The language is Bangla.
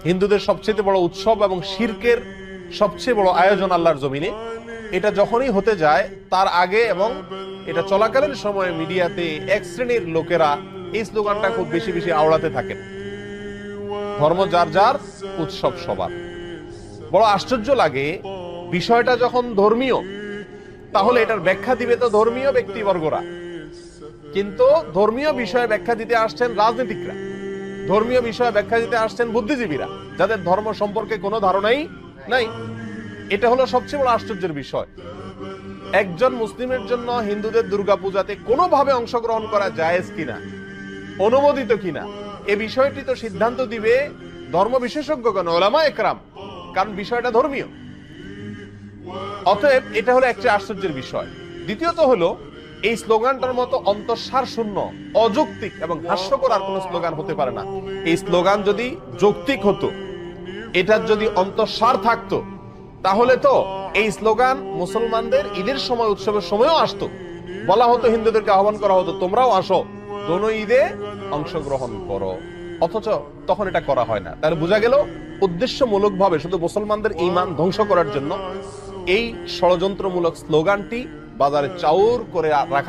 হিন্দুদের সবচেয়ে বড় উৎসব এবং শিরকের সবচেয়ে বড় আয়োজন আল্লাহর জমিনে, এটা যখনই হতে যায় তার আগে এবং এটা চলাকালীন সময়ে মিডিয়াতে এক শ্রেণীর লোকেরা এই স্লোগানটা খুব বেশি বেশি আওড়াতে থাকেন, ধর্ম যার যার, উৎসব সবার। বড় আশ্চর্য লাগে, বিষয়টা যখন ধর্মীয় তাহলে এটার ব্যাখ্যা দিবে তো ধর্মীয় ব্যক্তিবর্গরা, কিন্তু ধর্মীয় বিষয়ে ব্যাখ্যা দিতে আসছেন রাজনীতিকরা, ধর্মীয় বিষয়ে ব্যাখ্যা দিতে আসছেন বুদ্ধিজীবীরা, যাদের ধর্ম সম্পর্কে কোনো ধারণাই নাই। এটা হলো সবচেয়ে বড় আশ্চর্যের বিষয়। একজন মুসলিমের জন্য হিন্দুদের দুর্গাপূজাতে কোনোভাবে অংশগ্রহণ করা জায়েজ কিনা, অনুমোদিত কিনা, এ বিষয়টি তো সিদ্ধান্ত দিবে ধর্ম বিশেষজ্ঞগণ, উলামা একরাম, কারণ বিষয়টা ধর্মীয়। অতএব এটা হলো একটা আশ্চর্যের বিষয়। দ্বিতীয়ত হলো, এই স্লোগানটার মতো অন্তঃসার শূন্য, অযৌক্তিক এবং হাস্যকর আর কোন স্লোগান হতে পারে না। এই স্লোগান যদি যৌক্তিক হতো, এটার যদি অন্তঃসার থাকতো, তাহলে তো এই স্লোগান মুসলমানদের ঈদের সময়, উৎসবের সময়ও আসতো। বলা হতো, হিন্দুদেরকে আহ্বান করা হতো, তোমরাও আসো, দোনো ঈদে অংশগ্রহণ করো। অথচ তখন এটা করা হয় না। তাহলে বোঝা গেল উদ্দেশ্যমূলক ভাবে শুধু মুসলমানদের ঈমান ধ্বংস করার জন্য এই ষড়যন্ত্রমূলক স্লোগানটি বাজারে চাউর করে রাখা